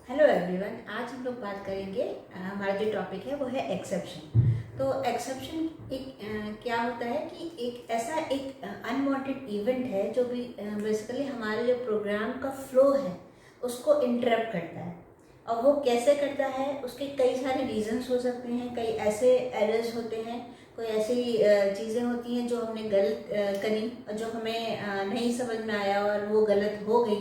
Hello everyone, आज हम लोग बात करेंगे। हमारा जो टॉपिक है वो है एक्सेप्शन। तो एक्सेप्शन एक क्या होता है कि एक ऐसा एक अनवांटेड इवेंट है जो भी बेसिकली हमारे जो प्रोग्राम का फ्लो है उसको इंटरप्ट करता है। और वो कैसे करता है, उसके कई सारे रीजंस हो सकते हैं, कई ऐसे एरर्स होते हैं, कोई ऐसी चीज़ें होती हैं जो हमने गलत करी और जो हमें नहीं समझ में आया और वो गलत हो गई।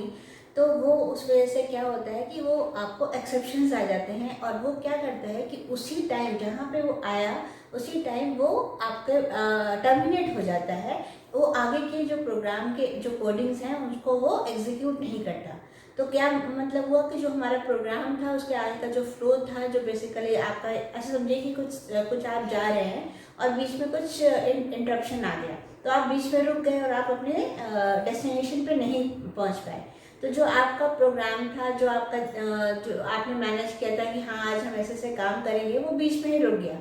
तो वो उस वजह से क्या होता है कि वो आपको एक्सेप्शंस आ जाते हैं और वो क्या करता है कि उसी टाइम जहाँ पे वो आया उसी टाइम वो आपके टर्मिनेट हो जाता है। वो आगे के जो प्रोग्राम के जो कोडिंग्स हैं उसको वो एग्जीक्यूट नहीं करता। तो क्या मतलब हुआ कि जो हमारा प्रोग्राम था उसके आगे का जो फ्लो था, जो बेसिकली आपका ऐसे समझिए कि कुछ आप जा रहे हैं और बीच में कुछ इंटरप्शन आ गया, तो आप बीच में रुक गए और आप अपने डेस्टिनेशन पे नहीं पहुंच पाए। तो जो आपका प्रोग्राम था, जो आपका जो आपने मैनेज किया था कि हाँ आज हम ऐसे ऐसे काम करेंगे, वो बीच में ही रुक गया।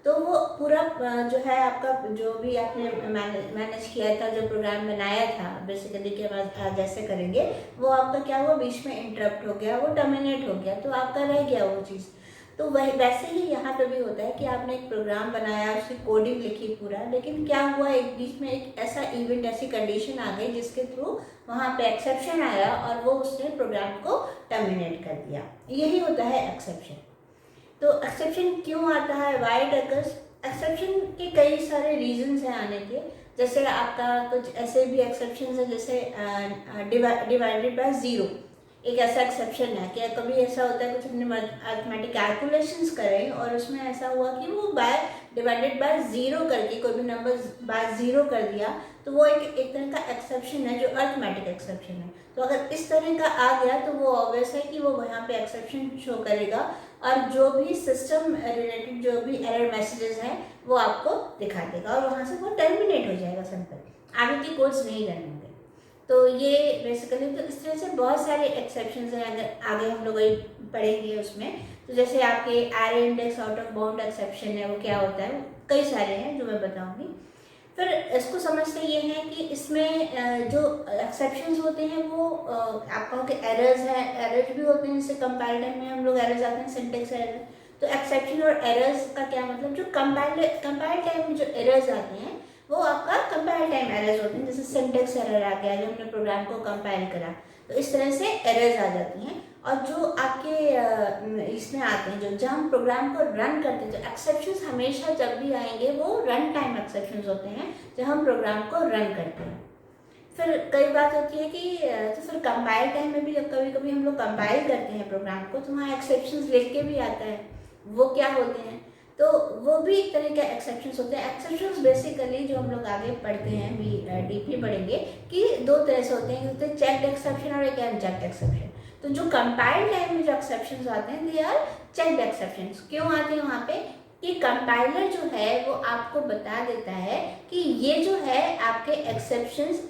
तो वो पूरा जो है आपका जो भी आपने मैनेज किया था, जो प्रोग्राम बनाया था बेसिकली कि हम आज ऐसे करेंगे, वो आपका क्या हुआ, बीच में इंटरप्ट हो गया, वो टर्मिनेट हो गया, तो आपका रह गया वो चीज़। तो वही वैसे ही यहाँ पे भी होता है कि आपने एक प्रोग्राम बनाया, उसकी कोडिंग लिखी पूरा, लेकिन क्या हुआ एक बीच में एक ऐसा इवेंट, ऐसी कंडीशन आ गई जिसके थ्रू वहाँ पे एक्सेप्शन आया और वो उसने प्रोग्राम को टर्मिनेट कर दिया। यही होता है एक्सेप्शन। तो एक्सेप्शन क्यों आता है, वाई इट अकर्स? एक्सेप्शन के कई सारे रीजंस हैं आने के। जैसे आपका कुछ ऐसे भी एक्सेप्शन है, जैसे डिवाइडेड बाय ज़ीरो। एक ऐसा एक्सेप्शन है कि कभी ऐसा होता है कुछ हमने अर्थमेटिक कैलकुलेशंस करें और उसमें ऐसा हुआ कि वो बाय डिवाइडेड बाय ज़ीरो करके कोई भी नंबर बाय ज़ीरो कर दिया, तो वो एक तरह का एक्सेप्शन है जो अर्थमेटिक एक्सेप्शन है। तो अगर इस तरह का आ गया तो वो ऑब्वियस है कि वो वहाँ पे एक्सेप्शन शो करेगा और जो भी सिस्टम रिलेटेड जो भी एरर मैसेजेस हैं वो आपको दिखा देगा और वहाँ से वो टर्मिनेट हो जाएगा, सिंपल, आगे की कोड्स नहीं रन होंगे। तो ये बेसिकली तो इस तरह से बहुत सारे एक्सेप्शंस हैं, अगर आगे हम लोग पढ़ेंगे उसमें। तो जैसे आपके array index out of bound exception है, वो क्या होता है, कई सारे हैं जो मैं बताऊंगी। फिर इसको समझते ये हैं कि इसमें जो एक्सेप्शंस होते हैं वो आप कहो कि एरर्स हैं, एरर्स भी होते हैं, जैसे कंपाइल टाइम में हम लोग एरर्स आते हैं, सिंटेक्स एरर। तो एक्सेप्शन और एरर्स का क्या मतलब, जो कंपाइल टाइम में जो एरर्स आते हैं वो आपका कंपाइल टाइम एरर्स होते हैं, जैसे सिंटेक्स एरर आ गया जो हमने प्रोग्राम को कंपाइल करा, तो इस तरह से एरर्स आ जाती हैं। और जो आपके इसमें आते हैं, जब हम प्रोग्राम को रन करते हैं, तो एक्सेप्शंस हमेशा जब भी आएंगे वो रन टाइम एक्सेप्शंस होते हैं जब हम प्रोग्राम को रन करते हैं। फिर कई बात होती है कि तो फिर कंपाइल टाइम में भी जब कभी कभी हम लोग कंपाइल करते हैं प्रोग्राम को, तो वहाँ एक्सेप्शंस लिख के भी आता है, वो क्या होते हैं, तो वो भी एक तरह के एक्सेप्शंस होते हैं। एक्सेप्शंस बेसिकली जो हम लोग आगे पढ़ते हैं, भी डीपली पढ़ेंगे, कि दो तरह से होते हैं, एक चेक्ड एक्सेप्शन और एक अनचेक्ड एक्सेप्शन। तो जो कंपाइल टाइम में जो एक्सेप्शंस आते हैं दे आर चेक्ड एक्सेप्शंस। क्यों आते हैं वहाँ पे, कि कंपाइलर जो है वो आपको बता देता है कि ये जो है आपके एक्सेप्शंस,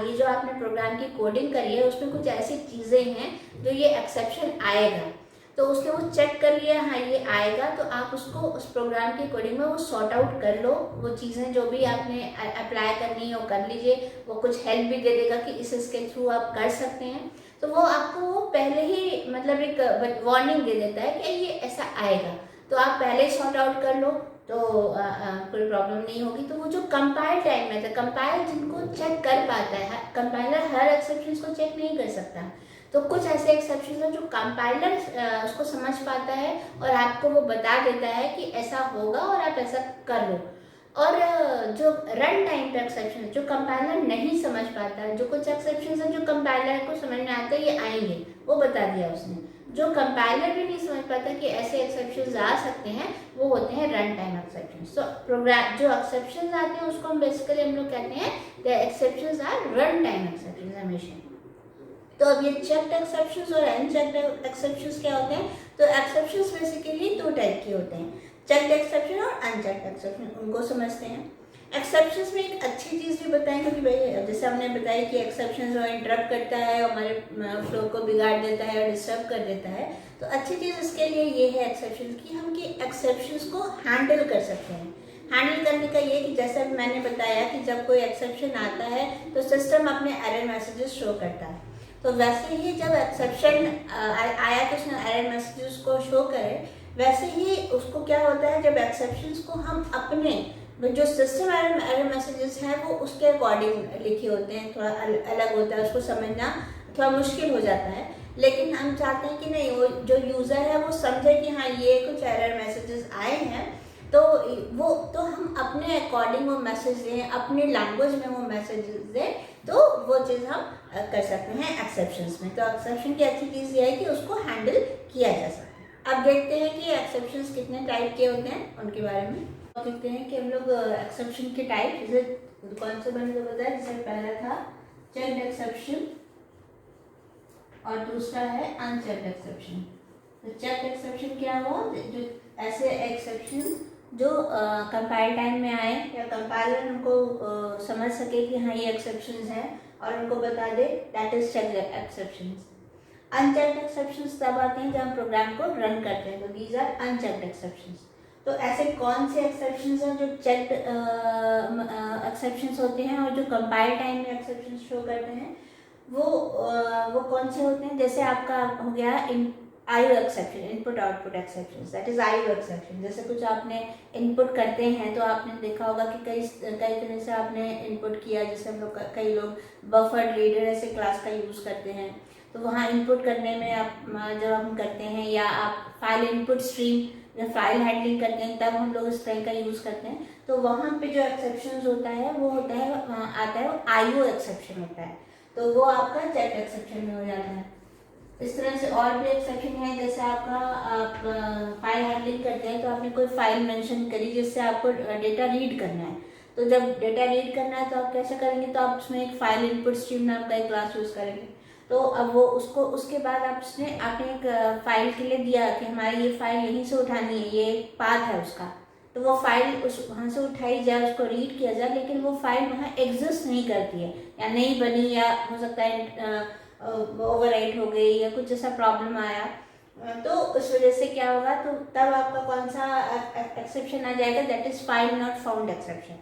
ये जो आपने प्रोग्राम की कोडिंग करी है उसमें कुछ ऐसी चीज़ें हैं जो ये एक्सेप्शन आएगा। तो उसने वो चेक कर लिया, हाँ ये आएगा, तो आप उसको उस प्रोग्राम की कोडिंग में वो सॉर्ट आउट कर लो, वो चीज़ें जो भी आपने अप्लाई करनी है वो कर लीजिए। वो कुछ हेल्प भी दे देगा कि इसके थ्रू आप कर सकते हैं। तो वो आपको पहले ही मतलब एक वार्निंग दे देता है कि ये ऐसा आएगा, तो आप पहले ही सॉर्ट आउट कर लो, तो कोई प्रॉब्लम नहीं होगी। तो वो जो कंपाइल टाइम में था, कंपाइल जिनको चेक कर पाता है, कंपाइलर हर एक्सेप्शन को चेक नहीं कर सकता, तो कुछ ऐसे एक्सेप्शन हैं जो कंपाइलर उसको समझ पाता है और आपको वो बता देता है कि ऐसा होगा और आप ऐसा कर लो। और जो रन टाइम पे एक्सेप्शन है जो कंपाइलर नहीं समझ पाता है, जो कुछ एक्सेप्शन है जो कंपाइलर को समझ में आता है ये आएंगे, वो बता दिया उसने। जो कंपाइलर भी नहीं समझ पाता कि ऐसे एक्सेप्शन आ सकते हैं, वो होते हैं run time exception. So program जो एक्सेप्शन आते हैं उसको हम बेसिकली हम लोग कहते हैं the exception are run time exception हमेशा। तो अब ये चेक्ड एक्सेप्शंस और अनचेक्ड एक्सेप्शंस क्या होते हैं, तो एक्सेप्शंस बेसिकली दो टाइप के होते हैं, चेक्ड एक्सेप्शन और अनचेक्ड एक्सेप्शन, उनको समझते हैं। एक्सेप्शंस में एक अच्छी चीज़ भी बताएंगे कि भाई जैसे हमने बताया कि एक्सेप्शंस जो इंटरप्ट करता है और हमारे फ्लो को बिगाड़ देता है और डिस्टर्ब कर देता है, तो अच्छी चीज़ इसके लिए ये है एक्सेप्शन कि हम कि एक्सेप्शंस को हैंडल कर सकते हैं। हैंडल करने का ये कि जैसा मैंने बताया कि जब कोई एक्सेप्शन आता है तो सिस्टम अपने एरर मैसेजेस शो करता है, तो वैसे ही जब एक्सेप्शन आया तो उसने एरर मैसेजेस को शो करे, वैसे ही उसको क्या होता है जब एक्सेप्शंस को हम अपने जो सिस्टम एरर मैसेजेस हैं वो उसके अकॉर्डिंग लिखे होते हैं, थोड़ा अलग होता है, उसको समझना थोड़ा मुश्किल हो जाता है। लेकिन हम चाहते हैं कि नहीं, वो जो यूज़र है वो समझे कि हाँ ये कुछ एरर मैसेजेस आए हैं, तो हम अपने अकॉर्डिंग वो मैसेज दें, अपने लैंग्वेज में वो मैसेजेस दें, तो वो चीज़ हम कर सकते हैं एक्सेप्शंस में। तो एक्सेप्शन की अच्छी चीज़ ये है कि उसको हैंडल किया जा सकता है। अब देखते हैं कि एक्सेप्शंस कितने टाइप के होते हैं, उनके बारे में देखते हैं कि हम लोग एक्सेप्शन के टाइप जैसे कौन से मैंने बताया। जैसे पहला था चेक्ड एक्सेप्शन और दूसरा है अनचेक्ड एक्सेप्शन। तो चेक्ड एक्सेप्शन क्या हुआ, जो ऐसे एक्सेप्शन जो कंपाइल टाइम में आए या कंपाइलर उनको समझ सके कि हाँ ये एक्सेप्शंस हैं और उनको बता दे, that is checked exceptions. Unchecked exceptions तब आते हैं जब हम प्रोग्राम को रन करते हैं, तो दीज आर अनचेक्ड एक्सेप्शंस। तो ऐसे कौन से एक्सेप्शंस हैं जो चेक्ड एक्सेप्शंस होते हैं और जो कंपाइल टाइम में एक्सेप्शंस शो करते हैं, वो कौन से होते हैं। जैसे आपका हो गया IO exception, input output exception, that is IO exception. जैसे कुछ आपने इनपुट करते हैं तो आपने देखा होगा कि कई तरह से आपने इनपुट किया। जैसे हम लोग कई लोग बफर्ड रीडर ऐसे क्लास का यूज़ करते हैं, तो वहाँ इनपुट करने में आप जब हम करते हैं, या आप फाइल इनपुट स्ट्रीम जब फाइल हैंडलिंग करते हैं तब हम लोग इस तरह का यूज़ करते हैं। तो वहाँ पे जो एक्सेप्शन होता है वो होता है आता है आईओ एक्सेप्शन होता है, तो वो आपका चेक्ड एक्सेप्शन में हो जाता है। इस तरह से और भी एक्सेप्शन है, जैसे आप फाइल हैंडलिंग करते हैं तो आपने कोई फाइल मेंशन करी जिससे आपको डेटा रीड करना है। तो जब डेटा रीड करना है तो आप कैसे करेंगे, तो आप उसमें एक फाइल इनपुट स्ट्रीम नाम का एक क्लास यूज़ करेंगे। तो अब वो उसके बाद आपने एक फाइल के लिए दिया कि हमारी ये फाइल यहीं से उठानी है, ये एक पाथ है उसका, तो वो फाइल वहाँ से उठाई जाए, उसको रीड किया जाए, लेकिन वो फाइल वहाँ एग्जिस्ट नहीं करती है या नहीं बनी, या हो सकता है ओवरराइट हो गई या कुछ ऐसा प्रॉब्लम आया, तो उस वजह से क्या होगा, तो तब आपका कौन सा एक्सेप्शन आ जाएगा, that is file not found exception.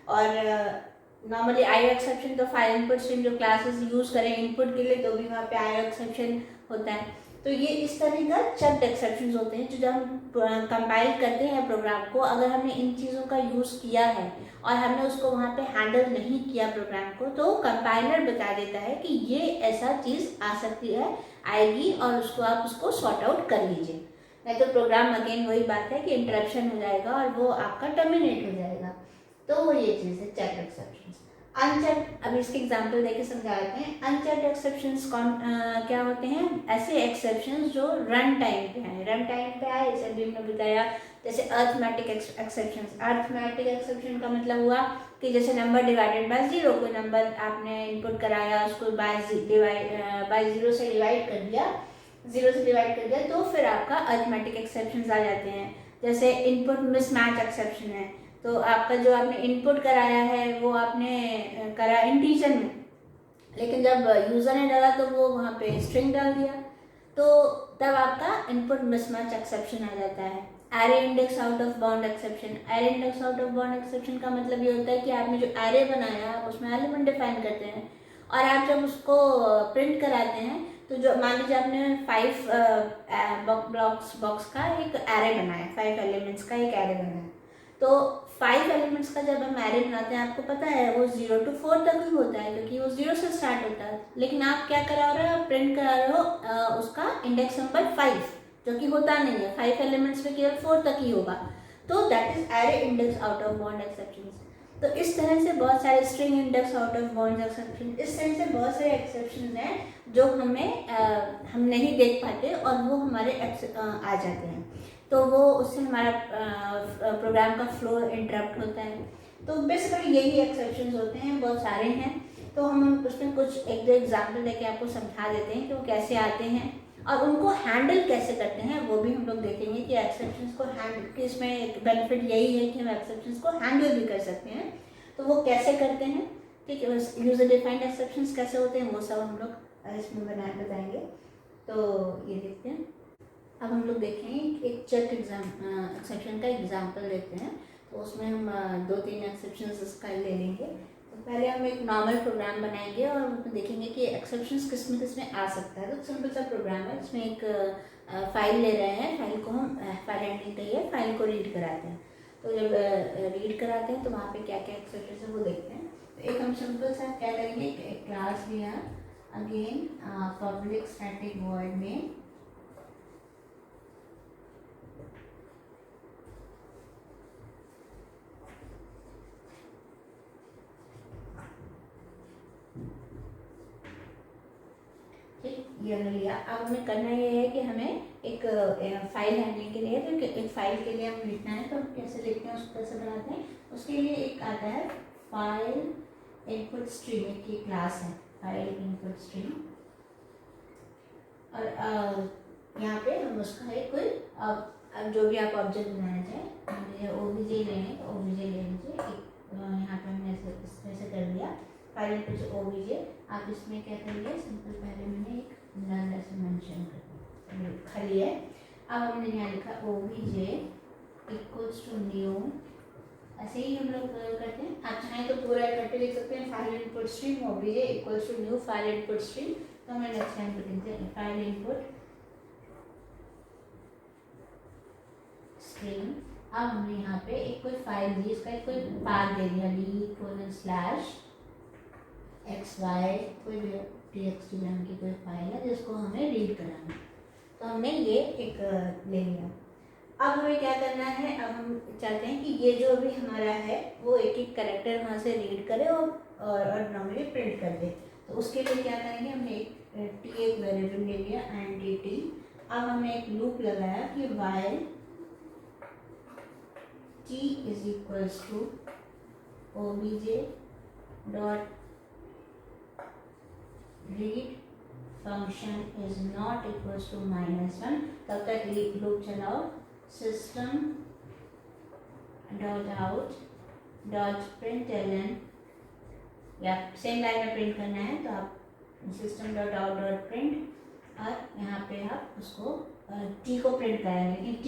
और नॉर्मली आईओ एक्सेप्शन तो फाइल इनपुट स्ट्रीम जो क्लासेस यूज़ करें इनपुट के लिए, तो भी वहाँ पे आईओ एक्सेप्शन होता है। तो ये इस तरह का चेक्ड एक्सेप्शंस होते हैं, जो जब हम कंपाइल करते हैं प्रोग्राम को, अगर हमने इन चीज़ों का यूज़ किया है और हमने उसको वहाँ पे हैंडल नहीं किया प्रोग्राम को, तो कंपाइलर बता देता है कि ये ऐसा चीज़ आ सकती है, आएगी, और उसको सॉर्ट आउट कर लीजिए, नहीं तो प्रोग्राम अगेन वही बात है कि इंटरप्शन हो जाएगा और वो आपका टर्मिनेट हो जाएगा। तो वो ये चीज़ है चेक्ड एक्सेप्शंस। अनचेक्ड, अब इसके एग्जांपल देके समझा देते हैं। अनचेक्ड एक्सेप्शंस क्या होते हैं, ऐसे एक्सेप्शंस जो रन टाइम पे हैं। रन टाइम पे आए, जैसे अभी हमने बताया, जैसे अर्थमेटिक एक्सेप्शंस। अर्थमेटिक एक्सेप्शन का मतलब हुआ कि जैसे नंबर डिवाइडेड बाय जीरो, कोई नंबर आपने इनपुट कराया, उसको बाय जीरो से डिवाइड कर दिया, तो फिर आपका अर्थमेटिक एक्सेप्शंस आ जाते हैं। जैसे इनपुट मिसमैच एक्सेप्शन है, तो आपका जो आपने इनपुट कराया है वो आपने करा इंटीजर में, लेकिन जब यूज़र ने डाला तो वो वहाँ पे स्ट्रिंग डाल दिया, तो तब आपका इनपुट मिसमैच एक्सेप्शन आ जाता है। Array index out of bound exception. Array index out of bound exception का मतलब ये होता है कि आपने जो एरे बनाया आप उसमें एलिमेंट डिफाइन करते हैं, और आप जब उसको प्रिंट कराते हैं, तो जो मान लीजिए आपने 5 बॉक्स का एक एरे बनाया, 5 एलिमेंट्स का एक एरे बनाया, तो 5 एलिमेंट्स का जब हम एरे बनाते हैं, आपको पता है वो 0 to 4 तक ही होता है, क्योंकि वो 0 से स्टार्ट होता है। लेकिन आप क्या करा रहे हो, प्रिंट करा रहे हो उसका इंडेक्स नंबर 5, जो कि होता नहीं है, 5 एलिमेंट्स में केवल 4 तक ही होगा, तो that is array index out of bound exception. तो इस तरह से बहुत सारे string index out of bound exception, इस तरह से बहुत सारे एक्सेप्शन हैं जो हम नहीं देख पाते और वो हमारे आ जाते हैं, तो वो उससे हमारा प्रोग्राम का फ्लो इंटरप्ट होता है। तो बेसिकली यही एक्सेप्शंस होते हैं, बहुत सारे हैं, तो हम उसमें कुछ एक दो एग्जाम्पल देके आपको समझा देते हैं कि वो कैसे आते हैं और उनको हैंडल कैसे करते हैं, वो भी हम लोग देखेंगे कि एक्सेप्शंस को हैंडल, कि इसमें एक बेनिफिट यही है कि हम एक्सेप्शंस को हैंडल भी कर सकते हैं, तो वो कैसे करते हैं, ठीक है। यूजर डिफाइंड एक्सेप्शंस कैसे होते हैं वो सब हम लोग इसमें बताएंगे। तो ये देखते हैं, अब हम लोग देखेंगे एक चेक एक्सेप्शन का एग्जाम्पल लेते हैं, तो उसमें हम 2-3 एक्सेप्शंस इसका ले लेंगे। तो पहले हम एक नॉर्मल प्रोग्राम बनाएंगे और उसमें देखेंगे कि एक्सेप्शंस किस में आ सकता है। तो सिंपल सा प्रोग्राम है, इसमें एक फाइल ले रहे हैं, फाइल को हम फाइल हैंडलिंग कहिए, फाइल को रीड कराते हैं। तो जब रीड कराते हैं तो वहाँ पे क्या क्या एक्सेप्शंस है वो देखते हैं। तो एक हम सिंपल सा क्या करेंगे, एक क्लास लिया, अगेन पब्लिक स्टैटिक वॉइड में ये हमने लिया। अब हमें करना ये है कि हमें एक फाइल हैंडलिंग के लिए, तो एक फाइल के लिए हम लिखना है, तो हम कैसे लिखते हैं उसको कैसे बनाते हैं, उसके लिए एक आता है फाइल इनपुट स्ट्रीम, एक ये क्लास है फाइल इनपुट स्ट्रीम। और यहाँ पे हम उसका एक कोई अब जो भी आप ऑब्जेक्ट बनाना चाहें, ओबीजे लें तो ओबीजे ले लीजिए। यहाँ पे हमने इसमें से कर दिया फाइल इनपुट ओबीजे। आप इसमें क्या करेंगे, सिंपल पहले मैंने एक नल ऐसे मेंशन कर खाली है। अब हमने यहाँ लिखा ओबीजे इक्वल्स टू न्यू, ऐसे ही हम लोग करते हैं। आप चाहें तो पूरा इकट्ठे लिख सकते हैं, file input stream OBJ equals to new file input stream. तो हमें नेक्स्ट टाइम पर लिखते हैं फाइल इनपुट स्ट्रीम। अब हमने यहाँ पे एक कोई फाइल दी, इसका एक कोई पाथ दे दिया, d:/xy, कोई भी txt नाम की कोई फाइल है जिसको हमें रीड कराना। तो हमने ये एक ले लिया। अब हमें क्या करना है, अब हम चाहते हैं कि ये जो भी हमारा है वो एक एक कैरेक्टर वहाँ से रीड करे और नॉर्मली प्रिंट कर दे। तो उसके लिए क्या करेंगे, हमने एक वेरिएबल ले लिया एंटिटी। अब हमने एक लूप लगाया कि while t is equals to obj dot read function is not equals to -1, तब तक लूप चलाओ। system dot out dot println, या सेम लाइन में प्रिंट करना है तो आप system dot out dot print, और यहाँ पे आप उसको टी को प्रिंट कराएंगे। लेकिन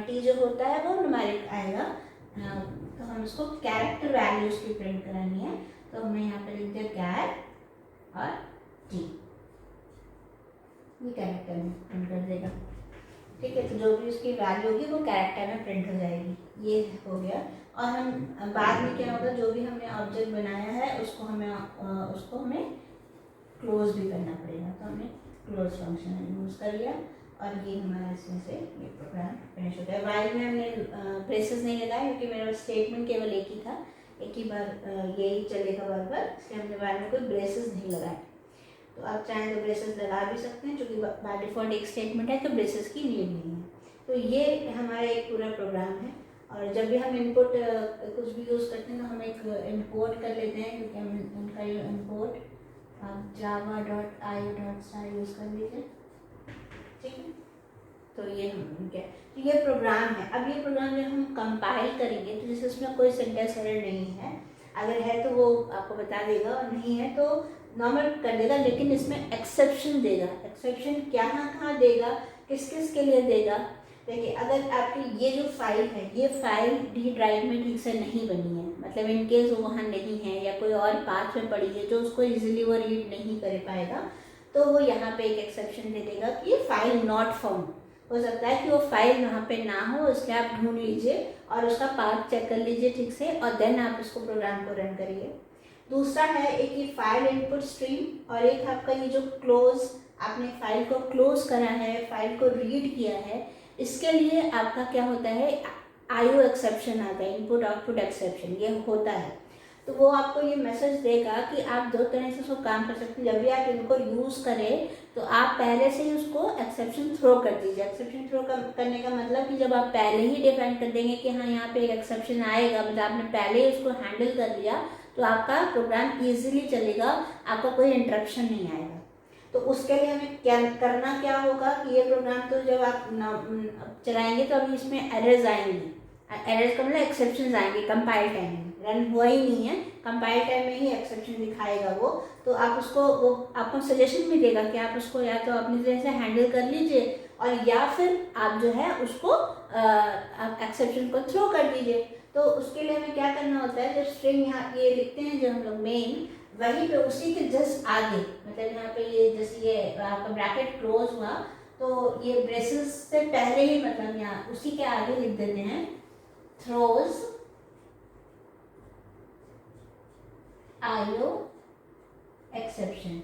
टी जो होता है वो न्यूमेरिक आएगा, तो हम उसको कैरेक्टर वैल्यूज की प्रिंट करानी है। तो हमें यहाँ पे लिख दिया कैर और टी, ये कैरेक्टर में प्रिंट कर देगा। ठीक है, तो जो भी उसकी वैल्यू होगी वो कैरेक्टर में प्रिंट हो जाएगी। ये हो गया। और हम बाद में क्या होगा, जो भी हमने ऑब्जेक्ट बनाया है उसको हमें क्लोज भी करना पड़ेगा। तो हमने क्लोज फंक्शन यूज़ कर लिया और ये हमारा इसमें से ये प्रोग्राम फिनिश हो गया। वाइल में हमने ब्रेसेस नहीं लगाया क्योंकि मेरा स्टेटमेंट केवल एक ही था, एक ही बार यही चलेगा बार बार, इसलिए हमने वाइल में कोई ब्रेसेस नहीं लगाए। तो आप चाहें तो ब्रेसेस लगा भी सकते हैं, क्योंकि बाय डिफॉल्ट एक स्टेटमेंट है तो ब्रेसेस की नीड नहीं है। तो ये हमारा एक पूरा प्रोग्राम है। और जब भी हम इनपुट कुछ भी यूज़ करते हैं तो हम एक इम्पोर्ट कर लेते हैं, क्योंकि हम उनका इम्पोर्ट आप java.io.star यूज़ कर लीजिए। ठीक है, तो ये हम क्या, तो ये प्रोग्राम है। अब ये प्रोग्राम जब हम कंपाइल करेंगे तो जैसे उसमें कोई सिंटैक्स एरर नहीं है, अगर है तो वो आपको बता देगा और नहीं है तो नॉर्मल कर देगा, लेकिन इसमें एक्सेप्शन देगा। एक्सेप्शन कहाँ देगा, किस किस के लिए देगा। देखिए, अगर आपकी ये जो फाइल है, ये फाइल डी ड्राइव में ठीक से नहीं बनी है, मतलब इन केस वो वहाँ नहीं है या कोई और पाथ में पड़ी है जो उसको इजीली वो रीड नहीं कर पाएगा, तो वो यहाँ पे एक एक्सेप्शन दे देगा कि ये फाइल नॉट फाउंड। हो सकता है कि वो फाइल वहाँ पे ना हो, इसलिए आप ढूंढ लीजिए और उसका पाथ चेक कर लीजिए ठीक से, और देन आप इसको प्रोग्राम को रन करिए। दूसरा है एक ये फाइल इनपुट स्ट्रीम, और एक आपका ये जो क्लोज, आपने फाइल को क्लोज करा है, फाइल को रीड किया है, इसके लिए आपका क्या होता है, IO एक्सेप्शन आता है, इनपुट आउटपुट एक्सेप्शन ये होता है। तो वो आपको ये मैसेज देगा कि आप दो तरह से उसको काम कर सकते हैं। जब भी आप इनको यूज़ करें तो आप पहले से ही उसको एक्सेप्शन थ्रो कर दीजिए। एक्सेप्शन थ्रो करने का मतलब कि जब आप पहले ही डिफाइन कर देंगे कि हाँ यहाँ पे एक एक्सेप्शन आएगा, मतलब आपने पहले ही उसको हैंडल कर लिया, तो आपका प्रोग्राम ईजिली चलेगा, आपका कोई इंटरप्शन नहीं आएगा। तो उसके लिए हमें क्या होगा कि ये प्रोग्राम तो जब आप चलाएंगे तो अभी इसमें एरर्स आएंगी। एरर्स का मतलब एक्सेप्शन आएंगे कंपाइल टाइम में, रन हुआ ही नहीं है, कंपाइल टाइम में ही एक्सेप्शन दिखाएगा वो। तो आप उसको, वो आपको सजेशन भी देगा कि आप उसको या तो अपनी तरह से हैंडल कर लीजिए, और या फिर आप जो है उसको एक्सेप्शन को थ्रो कर दीजिए। तो उसके लिए हमें क्या करना होता है, जब स्ट्रिंग यहाँ ये लिखते हैं जो हम लोग मेन, वहीं पे उसी के जस्ट आगे, मतलब यहाँ पे ये जैसे ये आपका ब्रैकेट क्लोज हुआ तो ये ब्रेसेस से पहले ही मतलब यहाँ उसी के आगे लिख देते हैं थ्रोज आईओ एक्सेप्शन।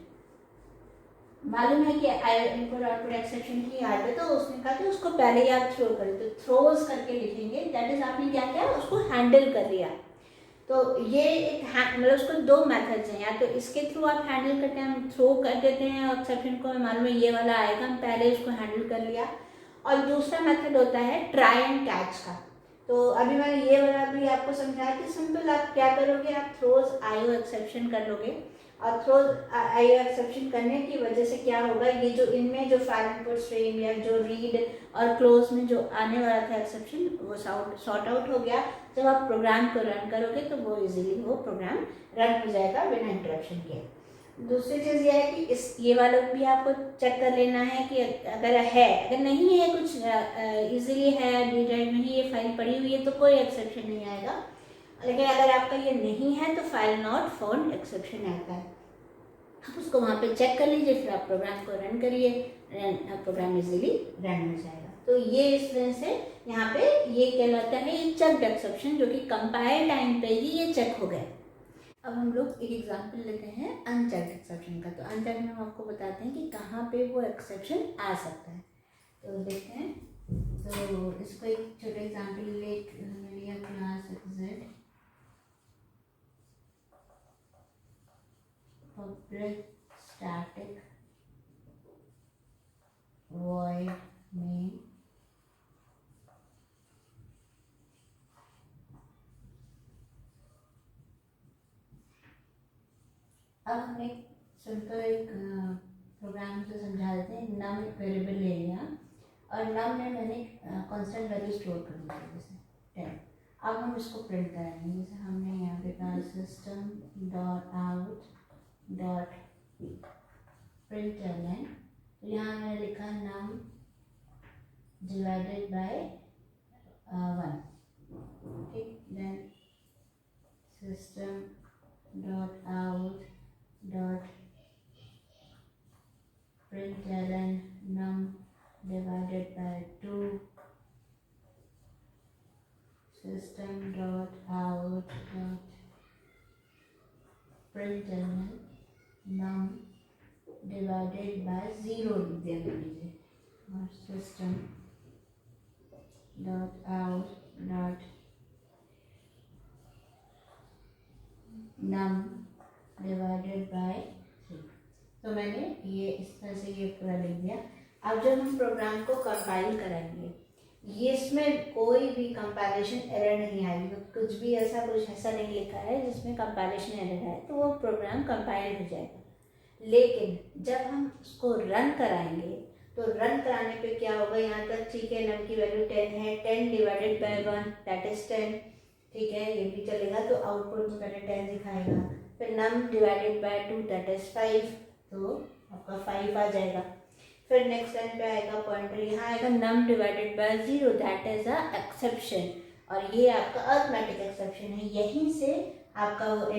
मालूम है कि इनपुट आउटपुट एक्सेप्शन की आदत है, तो उसने कहा कि उसको पहले ही आप थ्रो करें, तो थ्रोज करके लिखेंगे, दैट इज आपने क्या किया, उसको हैंडल कर लिया। तो ये एक मतलब उसको दो मेथड्स हैं, या तो इसके थ्रू आप हैंडल करते हैं, हम थ्रो कर देते हैं एक्सेप्शन को, हमें मालूम है ये वाला आएगा, हम पहले उसको हैंडल कर लिया। और दूसरा मेथड होता है ट्राई एंड कैच का। तो अभी मैंने ये वाला भी आपको समझाया कि सिंपल आप क्या करोगे, आप थ्रोज आईओ एक्सेप्शन कर लोगे, और थ्रोज आईओ एक्सेप्शन करने की वजह से क्या होगा, ये जो इनमें जो फाइल इनपुट स्ट्रीम या जो रीड और क्लोज में जो आने वाला था एक्सेप्शन, वो सॉर्ट आउट हो गया। जब आप प्रोग्राम को रन करोगे तो वो इजीली वो प्रोग्राम रन हो जाएगा बिना इंटरप्शन के। दूसरी चीज़ ये है कि ये वाला भी आपको चेक कर लेना है कि अगर नहीं है कुछ इजीली है, डी ड्राइव में ही ये फाइल पड़ी हुई है तो कोई एक्सेप्शन नहीं आएगा। लेकिन अगर आपका ये नहीं है तो फाइल नॉट फाउंड एक्सेप्शन आता है, आप उसको वहाँ पे चेक कर लीजिए, फिर आप प्रोग्राम को रन करिए, प्रोग्राम इजीली रन हो जाएगा। तो ये इस तरह से यहाँ पे ये कहलाता है ये चेक्ड एक्सेप्शन, जो कि कंपाइल टाइम पे ही ये चेक हो गए। अब हम लोग एक एग्जांपल लेते हैं अनचेक्ड एक्सेप्शन का। तो अनचेक्ड में हम आपको बताते हैं कि कहाँ पे वो एक्सेप्शन आ सकता है। तो देखते हैं, तो इसको एक छोटा एग्जांपल लिया class exit public static void main अब हम एक सिंपल एक प्रोग्राम से समझा देते हैं। नम वेरिएबल ले लिया और नम में मैंने कांस्टेंट वैल्यू स्टोर कर दी जैसे 10। अब हम इसको प्रिंट करेंगे, जैसे हमने यहाँ पे कहा system dot out dot print line, तो यहाँ मैंने लिखा नम डिवाइडेड बाय 1, ठीक। Then system dot out dot println num divided by 2 system dot out dot println num divided by 0 लिख दिया लीजिए, और system dot out dot num divided by 3। तो मैंने ये इस तरह से ये पूरा लिख दिया। अब जब हम प्रोग्राम को कंपाइल कराएंगे, ये इसमें कोई भी कंपाइलेशन एरर नहीं आएगी, कुछ ऐसा नहीं लिखा है जिसमें कंपाइलेशन एरर है, तो वो प्रोग्राम कंपाइल हो जाएगा। लेकिन जब हम उसको रन कराएंगे तो रन कराने पे क्या होगा, यहाँ तक ठीक है, नम की वैल्यू 10 है, 10 डिवाइडेड बाय 1 दैट इज 10, ठीक है, ये भी चलेगा। तो आउटपुट में पहले 10 दिखाएगा, फिर नम डिवाइडेड बाय 2 दैट इज 5, तो आपका 5 आ जाएगा। फिर नेक्स्ट लाइन पे आएगा पॉइंटर, यहाँ आएगा num divided by 0 that is a exception, और ये आपका अर्थमेटिक एक्सेप्शन है। यहीं से आपका वो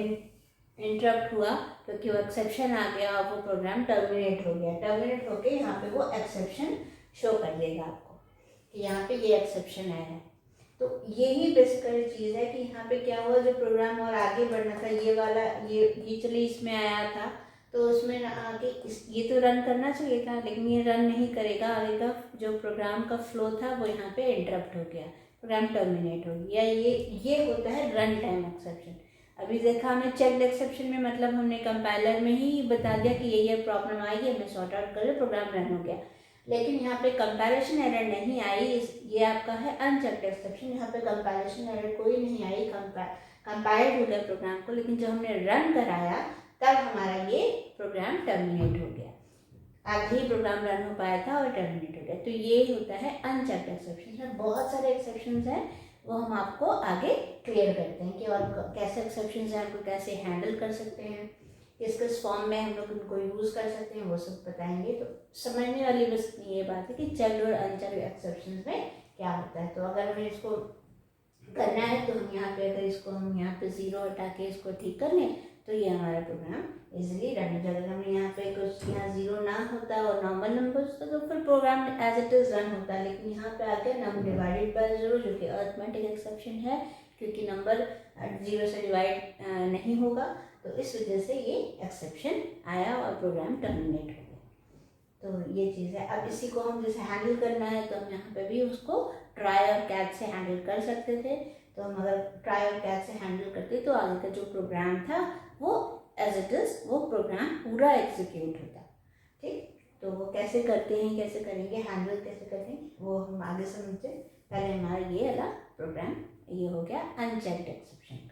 इंटरप्ट हुआ क्योंकि वो एक्सेप्शन आ गया और वो प्रोग्राम टर्मिनेट हो गया। टर्मिनेट होके यहाँ पे वो एक्सेप्शन शो कर देगा आपको कि यहाँ पे ये एक्सेप्शन आया है। तो यही बेसिकली चीज़ है कि यहाँ पे क्या हुआ, जो प्रोग्राम और आगे बढ़ना था, ये वाला ये चलिए इसमें आया था, तो उसमें आगे ये तो रन करना चाहिए था, लेकिन ये रन नहीं करेगा। आगे का जो प्रोग्राम का फ्लो था वो यहाँ पे इंटरप्ट हो गया, प्रोग्राम टर्मिनेट हो गया। ये होता है रन टाइम एक्सेप्शन। अभी देखा हमने चेक्ड एक्सेप्शन में मतलब हमने कंपाइलर में ही बता दिया कि ये प्रॉब्लम आई है, हमने सॉर्ट आउट कर लिया, प्रोग्राम रन हो गया। लेकिन यहाँ पे कंपैरिजन एरर नहीं आई, ये आपका है अनचेक्ड एक्सेप्शन। यहाँ पे कंपैरिजन एरर कोई नहीं आई, कंपाइल हो गया प्रोग्राम को, लेकिन जब हमने रन कराया तब हमारा ये प्रोग्राम टर्मिनेट हो गया। आगे ही प्रोग्राम रन हो पाया था और टर्मिनेट हो गया। तो ये होता है अनचेक्ड एक्सेप्शन। में बहुत सारे एक्सेप्शंस हैं, वो हम आपको आगे क्लियर करते हैं कि और कैसे एक्सेप्शंस हैं, आपको कैसे हैंडल कर सकते हैं, किस फॉर्म में हम लोग उनको यूज़ कर सकते हैं, वो सब बताएंगे। तो समझने वाली बस ये बात है कि चेक्ड और अनचेक्ड एक्सेप्शंस में क्या होता है। तो अगर हमें इसको करना है तो हम यहाँ पे अगर इसको हम यहाँ पे ज़ीरो हटा के इसको ठीक कर लें तो ये हमारा प्रोग्राम इजीली रन हो जाएगा। हमने यहाँ पे कुछ यहाँ ज़ीरो ना होता और नॉर्मल नंबर होता तो फिर program as it is run होता, लेकिन यहाँ पे आके नंबर डिवाइडेड बाय ज़ीरो, जो कि अरिथमेटिक एक्सेप्शन है क्योंकि नंबर ज़ीरो से डिवाइड नहीं होगा, तो इस वजह से ये एक्सेप्शन आया और प्रोग्राम टर्मिनेट हो गया। तो ये चीज़ है। अब इसी को हम जैसे हैंडल करना है तो हम यहाँ पे भी उसको ट्राई और कैच से हैंडल कर सकते थे। तो हम अगर ट्राई और कैच से हैंडल करते तो आगे का जो प्रोग्राम था वो एज इट इज़ वो प्रोग्राम पूरा एग्जीक्यूट होता। ठीक, तो वो कैसे करते हैं, कैसे करेंगे, हैंडल कैसे करेंगे, वो हम आगे समझते। पहले हमारा ये वाला प्रोग्राम ये हो गया अनचेक्ड एक्सेप्शन।